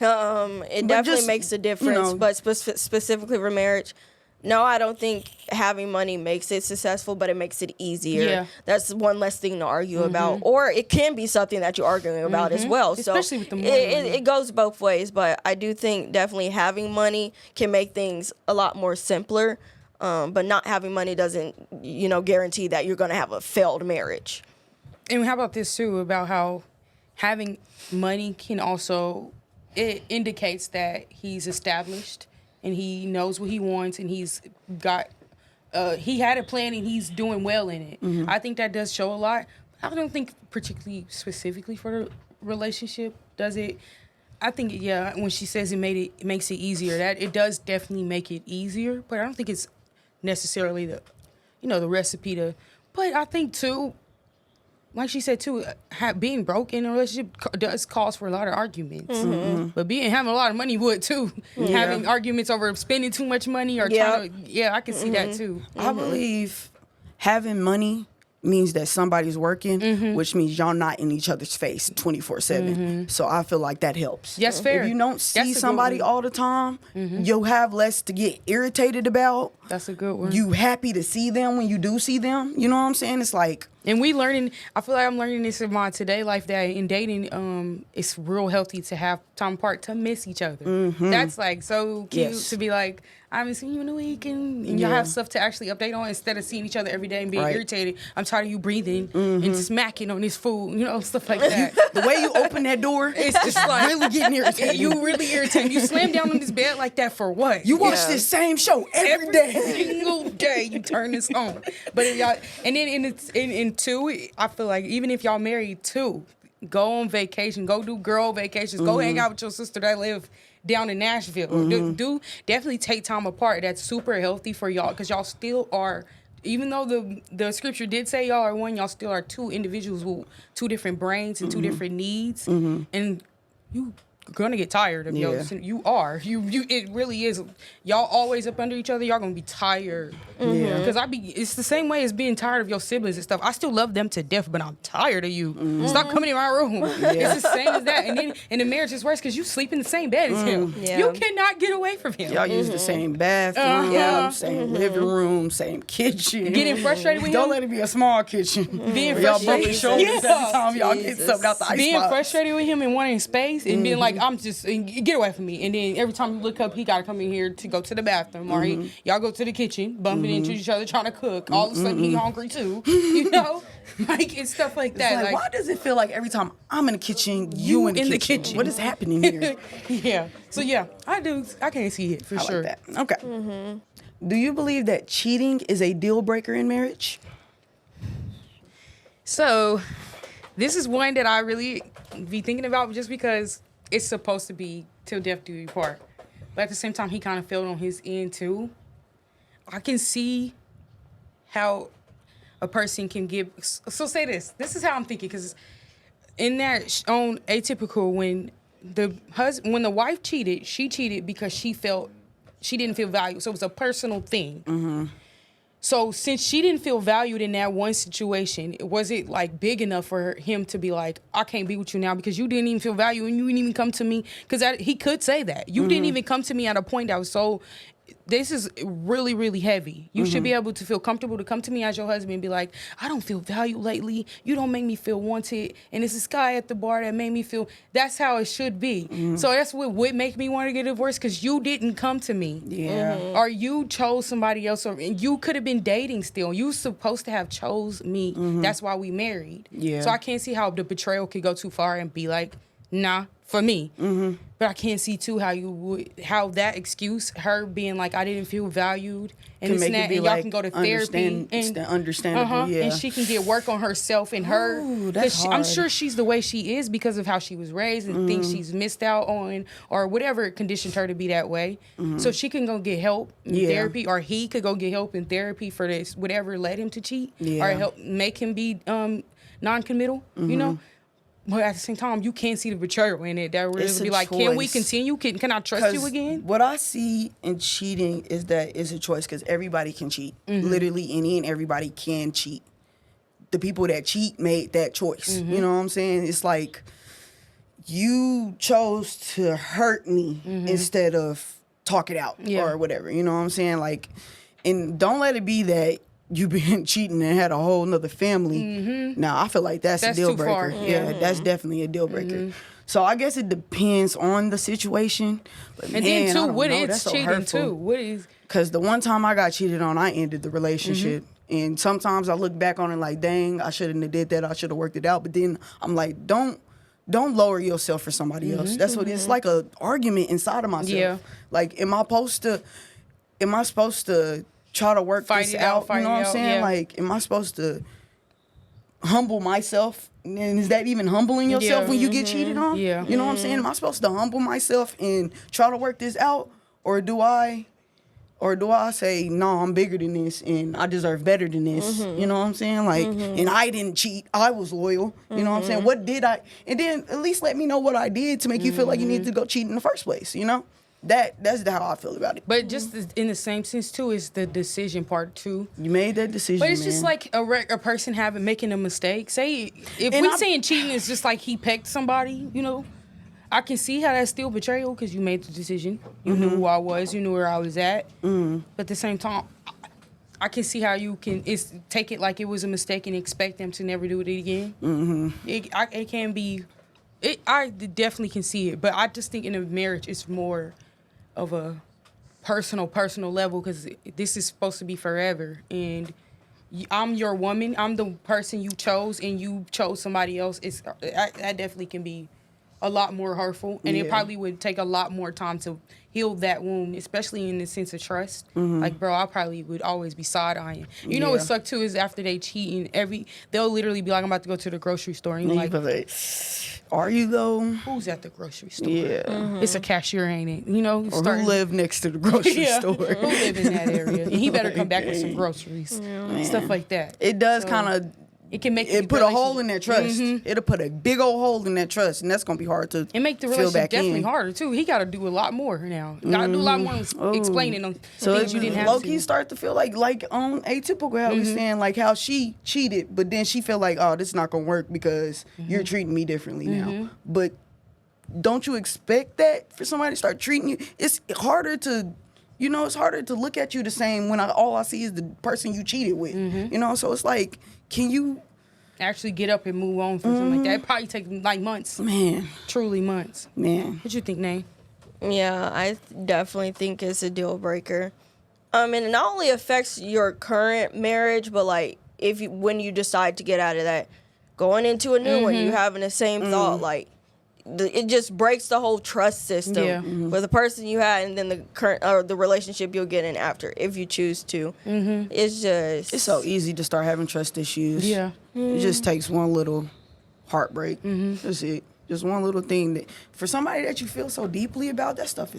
definitely makes a difference, you know, but specifically for marriage, no, I don't think having money makes it successful, but it makes it easier. Yeah. That's one less thing to argue about. Or it can be something that you're arguing about as well. Especially so with the money. it goes both ways, but I do think definitely having money can make things a lot more simpler. But not having money doesn't, guarantee that you're going to have a failed marriage. And how about this too, about how having money can also, it indicates that he's established and he knows what he wants, and he's got, he had a plan and he's doing well in it. I think that does show a lot. I don't think particularly specifically for the relationship does it. I think, when she says it makes it easier, that it does definitely make it easier, but I don't think it's necessarily the recipe to, but I think too, like she said too, being broke in a relationship does cause for a lot of arguments. But having a lot of money would too. Having arguments over spending too much money or trying to, I can see that too. I believe having money means that somebody's working, which means y'all not in each other's face 24/7. So I feel like that helps. Yes, fair. If you don't see somebody all the time, you'll have less to get irritated about. That's a good one. You happy to see them when you do see them. You know what I'm saying? It's like, and I feel like I'm learning this in my today life, that in dating, it's real healthy to have time apart, to miss each other. That's like so cute to be like, I haven't seen you in a week, and y'all have stuff to actually update on instead of seeing each other every day and being irritated. I'm tired of you breathing and smacking on this food, stuff like that. The way you open that door, it's just like really getting irritated. You really irritating. You slam down on this bed like that for what? You watch this same show every day. Single day you turn this on. But if y'all, and then in two, I feel like even if y'all married too, go on vacation, go do girl vacations, go hang out with your sister that live down in Nashville. Do definitely take time apart. That's super healthy for y'all, because y'all still are, even though the scripture did say y'all are one, y'all still are two individuals with two different brains and two different needs. And you gonna get tired of yours. You are. You it really is. Y'all always up under each other. Y'all gonna be tired. Because it's the same way as being tired of your siblings and stuff. I still love them to death, but I'm tired of you. Stop coming in my room. It's the same as that. And then in the marriage it's worse, because you sleep in the same bed as him. You cannot get away from him. Y'all use the same bathroom, same living room, same kitchen. Getting frustrated with him. Don't let it be a small kitchen. Being y'all frustrated. bumping shoulders every time y'all get something out the ice Being box. frustrated with him and wanting space and being like, I'm just, get away from me. And then every time you look up, he got to come in here to go to the bathroom. Or y'all go to the kitchen, bumping into each other, trying to cook. All of a sudden, he hungry too. Like, it's stuff like that. Like, why does it feel like every time I'm in the kitchen, you in the kitchen? What is happening here? So, I do. I can see it for sure. Like that. Okay. Do you believe that cheating is a deal breaker in marriage? So, this is one that I really be thinking about, just because it's supposed to be till death do you part. But at the same time, he kind of failed on his end too. I can see how a person can give. So say this. This is how I'm thinking, because in that on Atypical, when the wife cheated, she cheated because she didn't feel valued. So it was a personal thing. So since she didn't feel valued in that one situation, was it like big enough for him to be like, I can't be with you now because you didn't even feel valued and you didn't even come to me? Because he could say that. You didn't even come to me at a point that was so this is really, really heavy. You should be able to feel comfortable to come to me as your husband and be like, I don't feel valued lately. You don't make me feel wanted. And it's this guy at the bar that made me feel, that's how it should be. So that's what would make me want to get divorced, because you didn't come to me. Yeah. Or you chose somebody else, or and you could have been dating still. You supposed to have chose me. That's why we married. Yeah. So I can't see how the betrayal could go too far and be like, nah, for me. But I can't see too how that excuse, her being like, I didn't feel valued, and Can this make and it that, be and y'all like can go to therapy and understandable. Yeah. and she can get work on herself and her. Ooh, that's I'm hard. sure she's the way she is because of how she was raised and things she's missed out on, or whatever conditioned her to be that way. So she can go get help in therapy, or he could go get help in therapy for this, whatever led him to cheat, or help make him be non-committal. You know. But at the same time, you can't see the betrayal in it. That would It's be a like, can we choice. continue? Can I trust you again? What I see in cheating is that it's a choice, because everybody can cheat. Literally any and everybody can cheat. The people that cheat made that choice. You know what I'm saying? It's like, you chose to hurt me instead of talk it out or whatever. You know what I'm saying? Like, and don't let it be that you been cheating and had a whole nother family. Now, I feel like that's a deal too breaker. far. Yeah, that's definitely a deal breaker. So I guess it depends on the situation. But And man, then too, I don't what know. is That's so cheating hurtful. too? What is? Because the one time I got cheated on, I ended the relationship. And sometimes I look back on it like, dang, I shouldn't have did that. I should have worked it out. But then I'm like, don't lower yourself for somebody else. That's what it's like, a argument inside of myself. Yeah. Like, am I supposed to try to work Fight this it out, out? fight You know it what I'm out, saying? yeah. Like, am I supposed to humble myself? And is that even humbling yourself Yeah. when you get cheated on? Yeah. You know what I'm saying? Am I supposed to humble myself and try to work this out? Or do I say, no, I'm bigger than this and I deserve better than this? You know what I'm saying? Like, and I didn't cheat. I was loyal. You know what I'm saying? What did I? And then at least let me know what I did to make you feel like you needed to go cheat in the first place, you know? That's how I feel about it. But just in the same sense too is the decision part too. You made that decision, But it's man. just like a person making a mistake. Say if And we I'm- saying cheating is just like he pecked somebody, you know, I can see how that's still betrayal because you made the decision. You knew who I was. You knew where I was at. But at the same time, I can see how you can take it like it was a mistake and expect them to never do it again. It can be. I definitely can see it, but I just think in a marriage it's more of a personal level because this is supposed to be forever, and I'm your woman. I'm the person you chose, and you chose somebody else. That definitely can be a lot more hurtful, and it probably would take a lot more time to heal that wound, especially in the sense of trust. Like, bro, I probably would always be side-eyeing. You know what sucked too is after they cheat, and they'll literally be like, I'm about to go to the grocery store, and you're like, are you though? who's at the grocery store? Yeah. It's a cashier, ain't it? You know, Or who live next to the grocery store? Who live in that area? And he better come back with some groceries, stuff like that. It does kind of. It can make It put a hole in that trust. It'll put a big old hole in that trust, and that's gonna be hard to. It make the fill relationship back definitely in. harder too. He got to do a lot more now. Got to do a lot more explaining on So things you didn't have low to. key start to feel like on Atypical, how we saying like how she cheated, but then she felt like, oh, this is not gonna work because you're treating me differently now. But don't you expect that for somebody to start treating you? It's harder to. You know, it's harder to look at you the same when all I see is the person you cheated with. You know, so it's like, can you Actually get up and move on from something like that? It probably take like months. Man. Truly months. Man. What you think, Nay? Yeah, I definitely think it's a deal breaker. And it not only affects your current marriage, but like when you decide to get out of that, going into a new one, you having the same thought, like it just breaks the whole trust system with the person you had, and then the current or the relationship you'll get in after if you choose to. It's so easy to start having trust issues. Yeah. It just takes one little heartbreak. That's it. Just one little thing that for somebody that you feel so deeply about, that stuff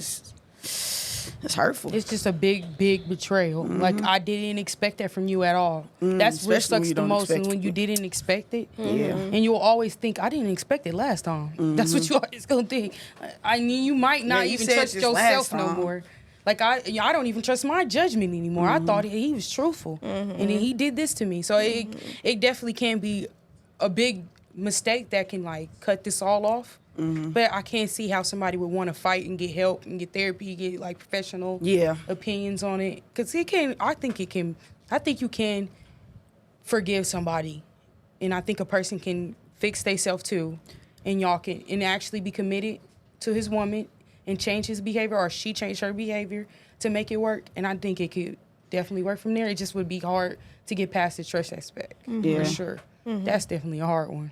it's hurtful. It's just a big betrayal. Like, I didn't expect that from you at all. That's what Especially when sucks you the don't most, expect and when it. you didn't expect it. Yeah. And you'll always think, I didn't expect it last time. That's what you always gonna think. I mean, you might not you even said trust this yourself last no time. more. Like, I don't even trust my judgment anymore. I thought he was truthful, and then he did this to me. So it definitely can be a big mistake that can like cut this all off. But I can't see how somebody would want to fight and get help and get therapy, get like professional opinions on it. Because I think you can forgive somebody. And I think a person can fix themselves too. And y'all can and actually be committed to his woman and change his behavior, or she changed her behavior to make it work. And I think it could definitely work from there. It just would be hard to get past the trust aspect, for sure. That's definitely a hard one.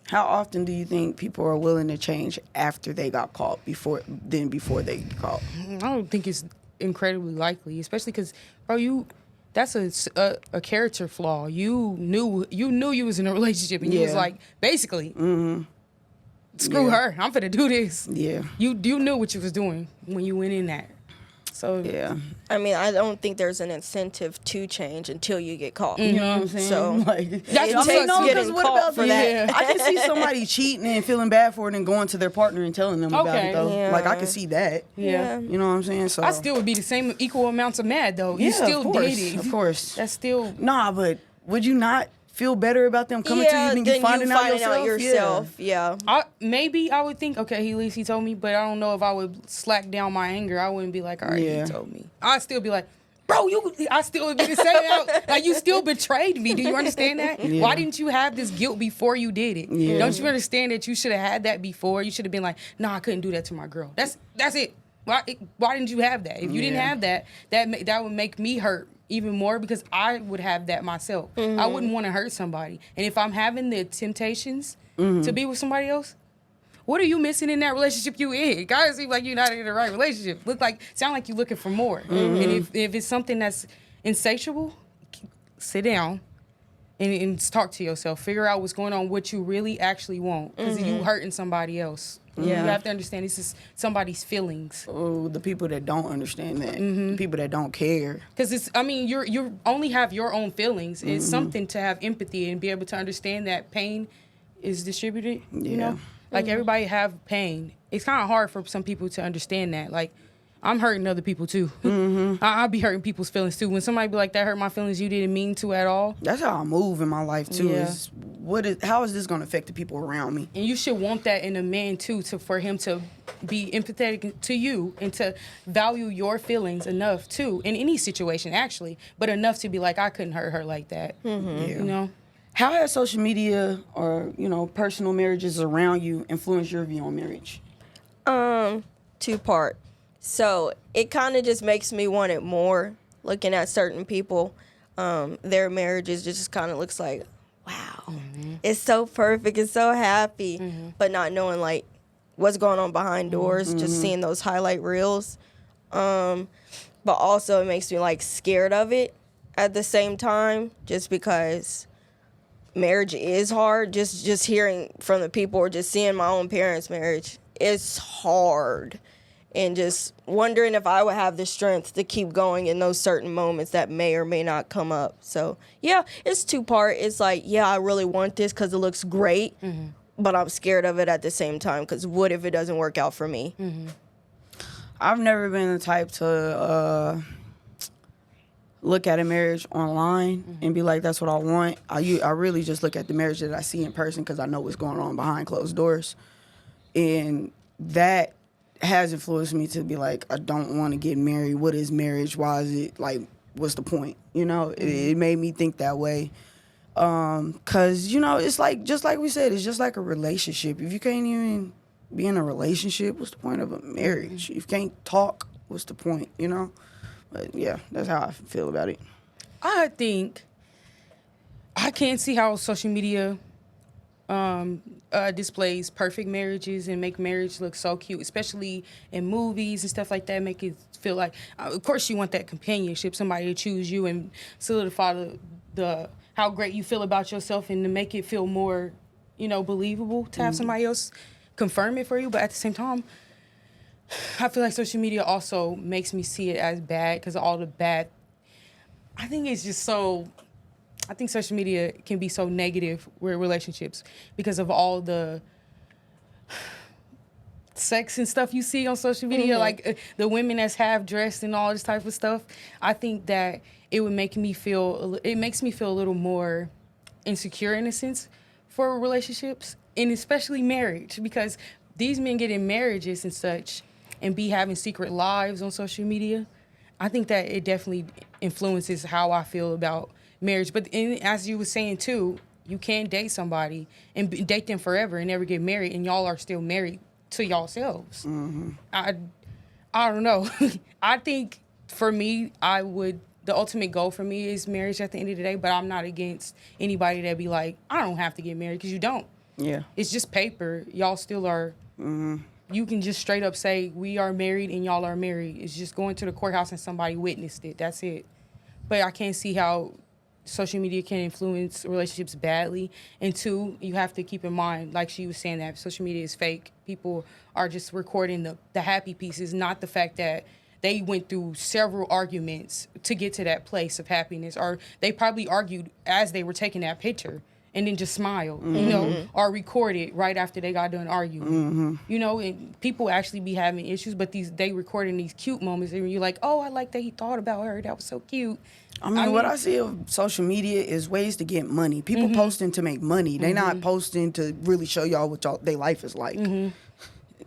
How often do you think people are willing to change after they got caught before they get caught? I don't think it's incredibly likely, especially because, bro, that's a character flaw. You knew you was in a relationship and you was like, basically, screw her. I'm finna do this. Yeah. You knew what you was doing when you went in that. So yeah. I mean, I don't think there's an incentive to change until you get caught. You know what I'm saying? So like, that's what getting caught for that. I can see somebody cheating and feeling bad for it and going to their partner and telling them about it though. Yeah. Like I can see that. Yeah. You know what I'm saying? So I still would be the same equal amounts of mad though. You still did it. Of course. That's still but would you not feel better about them coming to you than you finding out yourself? Yeah. Maybe I would think, okay, at least he told me, but I don't know if I would slack down my anger. I wouldn't be like, all right, he told me. I'd still be like, bro, I still would be the same. Like, you still betrayed me. Do you understand that? Yeah. Why didn't you have this guilt before you did it? Yeah. Don't you understand that you should have had that before? You should have been like, nah, I couldn't do that to my girl. That's it. Why didn't you have that? If you didn't have that would make me hurt even more because I would have that myself. I wouldn't want to hurt somebody. And if I'm having the temptations to be with somebody else, what are you missing in that relationship you in? It kind of seems like you're not in the right relationship. Sound like you're looking for more. And if it's something that's insatiable, sit down and talk to yourself. Figure out what's going on, what you really actually want. Because you hurting somebody else. Yeah. You have to understand this is somebody's feelings. Oh, the people that don't understand that. The people that don't care. Because you only have your own feelings. It's something to have empathy and be able to understand that pain is distributed. Yeah. You know? Like everybody have pain. It's kind of hard for some people to understand that. Like, I'm hurting other people too. I'll be hurting people's feelings too. When somebody be like, that hurt my feelings, you didn't mean to at all. That's how I move in my life too. Yeah. How is this going to affect the people around me? And you should want that in a man too, for him to be empathetic to you and to value your feelings enough too, in any situation actually, but enough to be like, I couldn't hurt her like that. Yeah. You know? How has social media or, personal marriages around you influenced your view on marriage? Two-part. So it kind of just makes me want it more. Looking at certain people, their marriages just kind of looks like, wow, it's so perfect, it's so happy, but not knowing like what's going on behind doors, just seeing those highlight reels. But also it makes me like scared of it at the same time, just because marriage is hard. Just hearing from the people or just seeing my own parents' marriage, it's hard. And just wondering if I would have the strength to keep going in those certain moments that may or may not come up. So, yeah, it's two-part. It's like, yeah, I really want this because it looks great, but I'm scared of it at the same time because what if it doesn't work out for me? I've never been the type to look at a marriage online and be like, that's what I want. I really just look at the marriage that I see in person because I know what's going on behind closed doors. And that has influenced me to be like, I don't want to get married. What is marriage? Why is it like, what's the point? It made me think that way. Cause it's like, just like we said, it's just like a relationship. If you can't even be in a relationship, what's the point of a marriage? If you can't talk, what's the point, But yeah, that's how I feel about it. I think I can't see how social media displays perfect marriages and make marriage look so cute, especially in movies and stuff like that. Make it feel like, of course, you want that companionship, somebody to choose you and solidify the how great you feel about yourself, and to make it feel more, believable to have somebody else confirm it for you. But at the same time, I feel like social media also makes me see it as bad because of all the bad. I think it's just so. I think social media can be so negative with relationships because of all the sex and stuff you see on social media, like the women that's half dressed and all this type of stuff. I think that it makes me feel a little more insecure in a sense for relationships, and especially marriage, because these men get in marriages and such and be having secret lives on social media, I think that it definitely influences how I feel about marriage. But as you were saying too, you can't date somebody and date them forever and never get married, and y'all are still married to yourselves. I don't know. I think for me, the ultimate goal for me is marriage at the end of the day, but I'm not against anybody that be like, I don't have to get married, because you don't. Yeah. It's just paper. Y'all still are. You can just straight up say, we are married and y'all are married. It's just going to the courthouse and somebody witnessed it. That's it. But I can't see how social media can influence relationships badly. And two, you have to keep in mind, like she was saying, that social media is fake. People are just recording the happy pieces, not the fact that they went through several arguments to get to that place of happiness, or they probably argued as they were taking that picture and then just smiled, you know, or recorded right after they got done arguing. You know, and people actually be having issues, but they recording these cute moments, and you're like, oh, I like that he thought about her. That was so cute. I mean, what I see of social media is ways to get money. People posting to make money. They not posting to really show y'all what their life is like.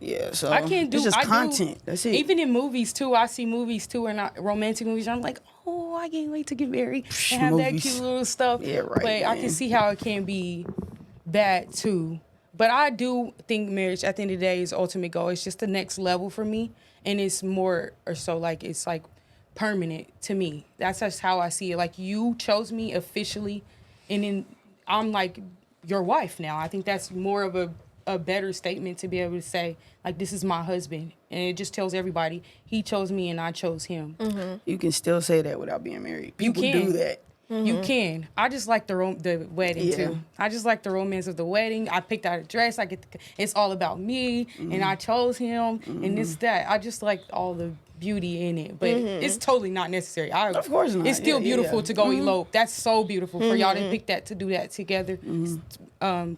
Yeah, so I can't do. It's just I content. That's it. Even in movies too, I see movies too, or not romantic movies. I'm like, oh, I can't wait to get married and have that cute little stuff. Yeah, right. But I can see how it can be bad too. But I do think marriage at the end of the day is ultimate goal. It's just the next level for me, and it's more or so like it's like permanent to me. That's just how I see it. Like, you chose me officially, and then I'm like your wife now. I think that's more of a better statement to be able to say, like, this is my husband. And it just tells everybody, he chose me and I chose him. You can still say that without being married. People do that. You can. I just like the wedding too. I just like the romance of the wedding. I picked out a dress. It's all about me, and I chose him, and this, that. I just like all the beauty in it, but it's totally not necessary. Of course not. It's still beautiful to go elope. That's so beautiful for y'all to pick that, to do that together,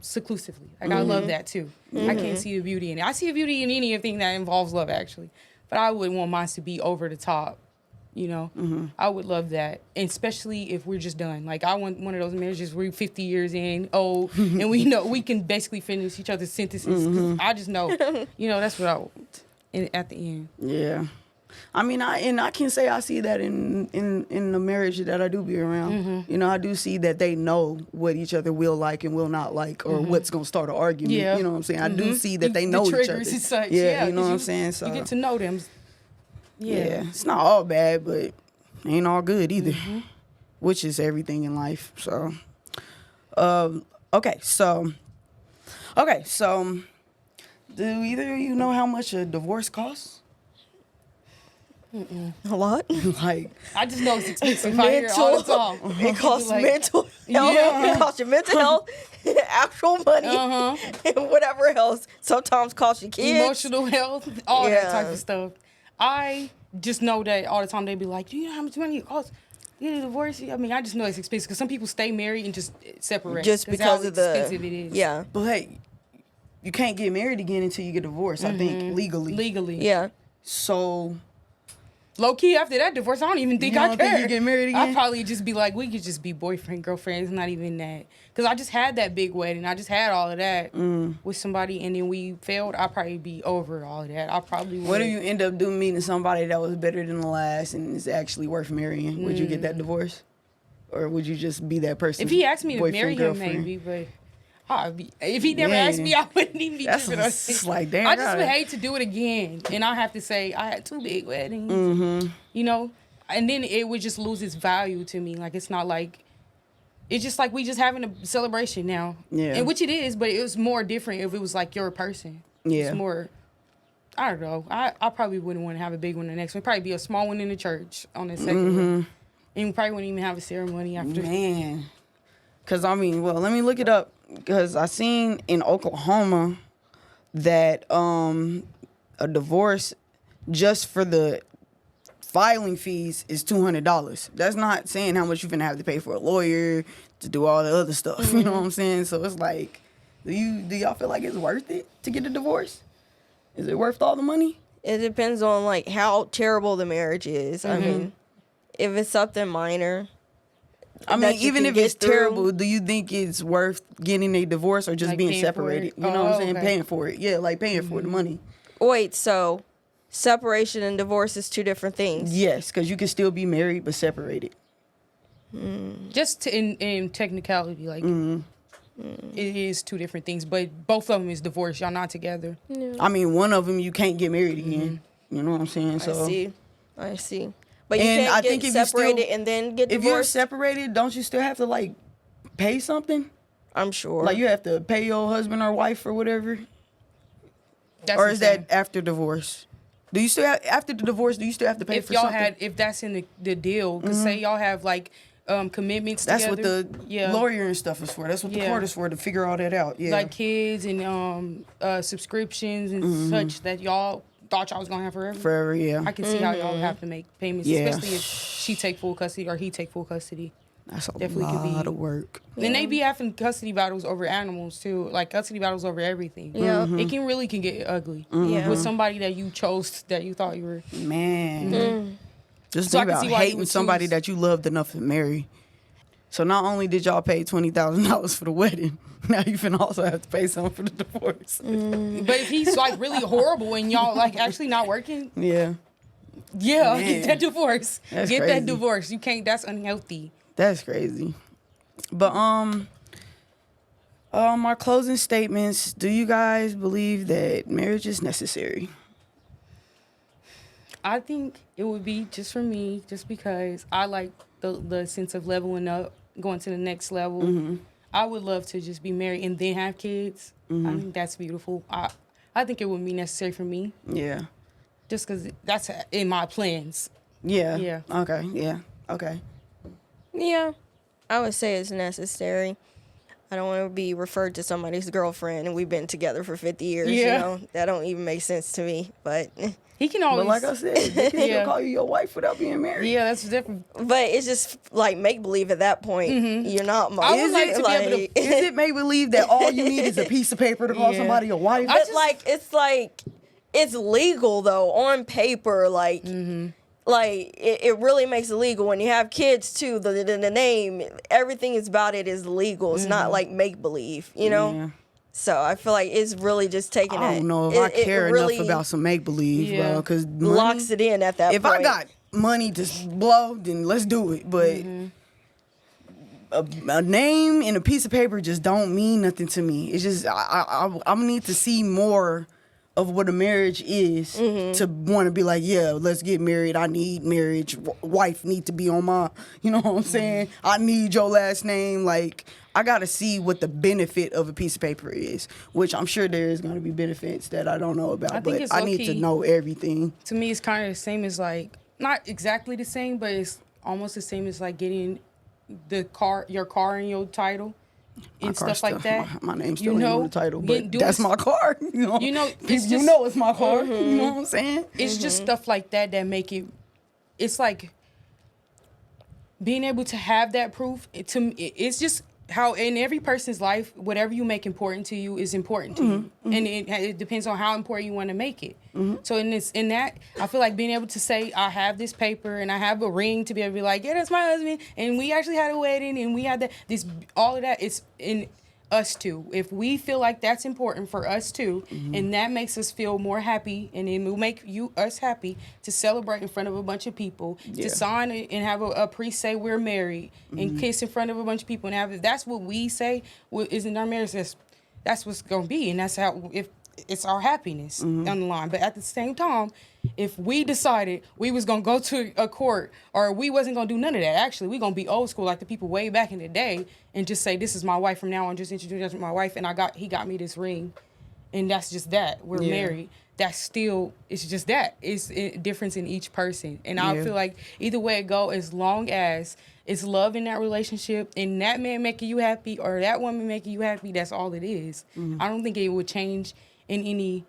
seclusively. Like, I love that too. I can't see the beauty in it. I see the beauty in anything that involves love, actually, but I wouldn't want mine to be over the top. You know, I would love that, and especially if we're just done. Like, I want one of those marriages where we're 50 years in, old, and we know we can basically finish each other's sentences. 'Cause I just know, you know, that's what I want at the end. Yeah. I mean, I can say I see that in the marriage that I do be around. You know, I do see that they know what each other will like and will not like, or what's going to start an argument. Yeah. You know what I'm saying? I do see that they know the each other. triggers and such. Yeah, you know what I'm saying? So you get to know them. Yeah, it's not all bad, but ain't all good either, which is everything in life. So, okay, so do either of you know how much a divorce costs? A lot. Like, I just know it's expensive. I hear it all the time. It costs Like, mental health. Yeah. It costs your mental health, actual money, and whatever else. Sometimes costs your kids. Emotional health, all that Yeah. type of stuff. I just know that all the time they be like, do you know how much money it costs to get a divorce? I mean, I just know it's expensive, because some people stay married and just separate. Just because how of the expensive it is. Yeah. but hey, you can't get married again until you get divorced, I think, legally. Yeah. So, Low key, after that divorce, I don't even think You I don't care. think you get married again? I'd probably just be like, we could just be boyfriend, girlfriend. It's not even that. Because I just had that big wedding. I just had all of that with somebody, and then we failed. I'd probably be over all of that. I probably would. what if you end up meeting somebody that was better than the last and is actually worth marrying? Would you get that divorce? Or would you just be that person? If he asked me to boyfriend, marry him, girlfriend? maybe, but if he never Man. asked me, I wouldn't even be That's tripping on it's it. like, damn, I just I- would hate to do it again, and I have to say I had 2 big weddings, you know, and then it would just lose its value to me. Like, it's not like, it's just like we just having a celebration now, Yeah. and which it is, but it was more different if it was like your person. Yeah. It's more. I don't know. I probably wouldn't want to have a big one the next one. Probably be a small one in the church on the second one, and we probably wouldn't even have a ceremony after. Man. Because, I mean, well, let me look it up. Because I seen in Oklahoma that a divorce just for the filing fees is $200. That's not saying how much you're going to have to pay for a lawyer to do all the other stuff. You know what I'm saying? So it's like, do y'all feel like it's worth it to get a divorce? Is it worth all the money? It depends on like how terrible the marriage is. I mean, if it's something minor, I mean, even if it's terrible, do you think it's worth getting a divorce or just like being separated? You know what I'm saying? Okay. Paying for it. Yeah, like paying for the money. Wait, so separation and divorce is two different things? Yes, because you can still be married but separated. Just in technicality, like it is two different things, but both of them is divorce. Y'all not together. Yeah. I mean, one of them you can't get married again. You know what I'm saying? So I see. But you can't get separated and then get divorced? If you're separated, don't you still have to, like, pay something? I'm sure. Like, you have to pay your husband or wife or whatever? Or is that after divorce? Do you still have, after the divorce, do you still have to pay for something? If that's in the deal, because say y'all have, like, commitments that's together. That's what the lawyer and stuff is for. That's what the court is for, to figure all that out. Yeah. Like kids and subscriptions and such that y'all thought y'all was gonna have forever. Forever, yeah. I can see how y'all have to make payments, especially if she take full custody or he take full custody. That's a lot of work. Then they be having custody battles over animals too, like custody battles over everything. Yeah, it can get ugly. Yeah, with somebody that you chose that you thought you were. Man, just think about hating somebody that you loved enough to marry. So not only did y'all pay $20,000 for the wedding, now you finna also have to pay something for the divorce. But if he's like really horrible and y'all like actually not working, yeah, get that divorce. That's get crazy. That divorce. You can't. That's unhealthy. That's crazy. But my closing statements. Do you guys believe that marriage is necessary? I think it would be just for me, just because I like the sense of leveling up, going to the next level. Mm-hmm. I would love to just be married and then have kids. Mm-hmm. I think that's beautiful. I think it would be necessary for me. Yeah. Just because that's in my plans. Yeah. Yeah. Okay. Yeah. Okay. Yeah. I would say it's necessary. I don't want to be referred to somebody's girlfriend and we've been together for 50 years. Yeah. You know, that don't even make sense to me. But he can always. But like I said, they can still call you your wife without being married. Yeah, that's different. But it's just like make believe at that point. Mm-hmm. You're not my. Is it make believe that all you need is a piece of paper to call somebody your wife? But it's legal though on paper. Like. Mm-hmm. Like, it really makes it legal. When you have kids, too, the name, everything about it is legal. It's not like make-believe, you know? Yeah. So I feel like it's really just taking I don't know if I care enough about some make-believe, bro. Because locks it in at that point. If I got money to blow, then let's do it. But a name and a piece of paper just don't mean nothing to me. It's just, I need to see more of what a marriage is to want to be like, yeah, let's get married. I need marriage. Wife need to be on my, you know what I'm saying? I need your last name. Like, I got to see what the benefit of a piece of paper is, which I'm sure there is going to be benefits that I don't know about, but I need to know everything. To me, it's kind of the same as like, not exactly the same, but it's almost the same as like getting your car and your title. And stuff like that. My name's still in the title, but that's my car. You know it's my car. You know what I'm saying? It's just stuff like that make it. It's like being able to have that proof. It's just how in every person's life, whatever you make important to you is important to you, and it depends on how important you want to make it. So in that, I feel like being able to say I have this paper and I have a ring to be able to be like, yeah, that's my husband, and we actually had a wedding and we had all of that. It's in us too. If we feel like that's important for us too, and that makes us feel more happy, and it will make us happy to celebrate in front of a bunch of people, to sign and have a priest say we're married and kiss in front of a bunch of people, and if that's what we say is in our marriage, that's what's gonna be, and that's how it's our happiness on the line. But at the same time, if we decided we was gonna go to a court or we wasn't gonna do none of that, actually we gonna be old school like the people way back in the day and just say this is my wife from now on, just introduce my wife, and he got me this ring, and that's just that we're married. That's still, it's just that it's a difference in each person, and I feel like either way it go, as long as it's love in that relationship and that man making you happy or that woman making you happy, that's all it is. I don't think it would change in any,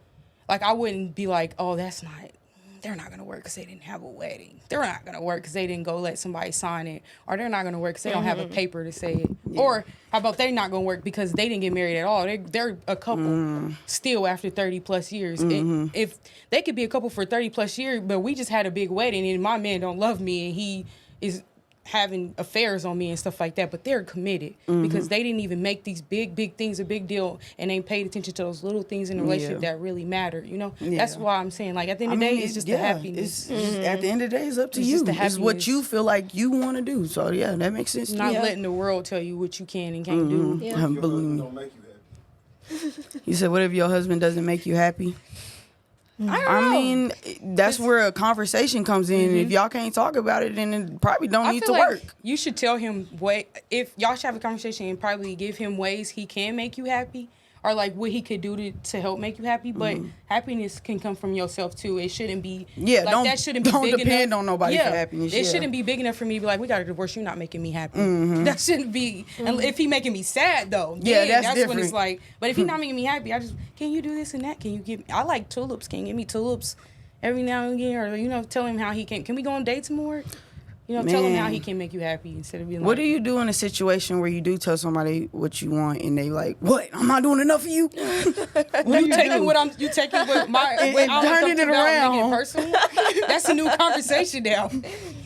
like I wouldn't be like, oh, they're not going to work because they didn't have a wedding. They're not going to work because they didn't go let somebody sign it. Or they're not going to work because they don't have a paper to say it. Yeah. Or how about they're not going to work because they didn't get married at all. They're a couple still after 30 plus years. If they could be a couple for 30 plus years, but we just had a big wedding and my man don't love me and he is having affairs on me and stuff like that, but they're committed because they didn't even make these big things a big deal, and they paid attention to those little things in the relationship that really matter. You know, that's why I'm saying, like, at the end of the day, it's just the happiness. It's at the end of the day, it's up to you. It's what you feel like you want to do. So yeah, that makes sense. Not letting the world tell you what you can and can't do. Your husband don't make you happy. You said, what if your husband doesn't make you happy? I mean, that's where a conversation comes in. If y'all can't talk about it, then it probably don't need to work. You should tell him if y'all should have a conversation and probably give him ways he can make you happy, or like what he could do to help make you happy. But happiness can come from yourself too. It shouldn't be that shouldn't be big depend enough. on nobody for happiness. It shouldn't be big enough for me to be like, we got a divorce, you're not making me happy. That shouldn't be. And if he making me sad though, that's different. when it's like. But if he's not making me happy, can you do this and that? Can you give? I like tulips. Can you give me tulips every now and again? Or tell him how he can we go on dates more? Tell him how he can make you happy instead of being like. What do you do in a situation where you do tell somebody what you want and they like, what? I'm not doing enough for you. You taking what my I'm turning it around personal. That's a new conversation now.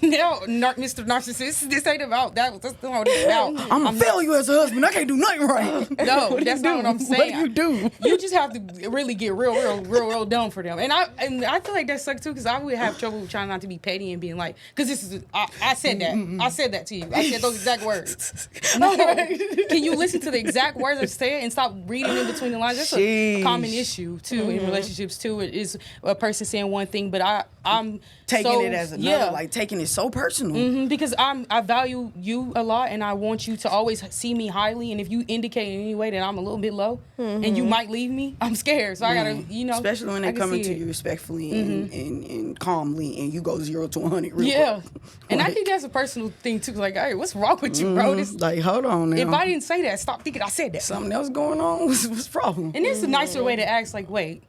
Now, Mr. Narcissist, this ain't about that. That's not what it's about. I'm gonna fail you as a husband. I can't do nothing right. No, that's not what I'm saying. What do you do? You just have to really get real dumb for them. And I feel like that sucks too, because I would have trouble trying not to be petty and being like, because this is I said that. I said that to you. I said those exact words. No, can you listen to the exact words I said and stop reading in between the lines? That's a common issue too in relationships too. It is a person saying one thing, but I'm taking it as another, like taking it so personal. Because I value you a lot, and I want you to always see me highly. And if you indicate in any way that I'm a little bit low, and you might leave me, I'm scared. So I gotta, especially when they come into you respectfully and calmly, and you go 0 to 100. Real quick. And I think that's a personal thing too. Like, hey, what's wrong with you, bro? Like, hold on now. If I didn't say that, stop thinking I said that. Something else going on? What's the problem? And it's a nicer way to ask, like, wait,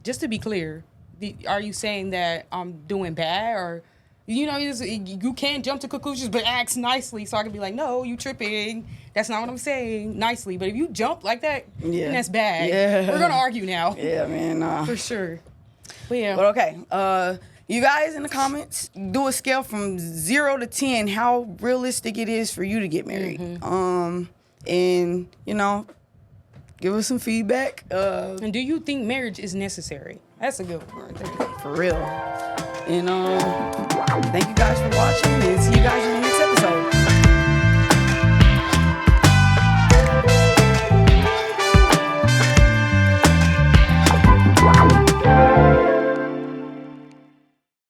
just to be clear, are you saying that I'm doing bad, or you can't jump to conclusions, but ask nicely so I can be like, no, you tripping. That's not what I'm saying, nicely. But if you jump like that, then that's bad. Yeah. We're gonna argue now. Yeah, man. For sure. But yeah. But okay. You guys in the comments, do a scale from 0 to 10, how realistic it is for you to get married. And give us some feedback. And do you think marriage is necessary? That's a good one. For real. And thank you guys for watching, and see you guys in the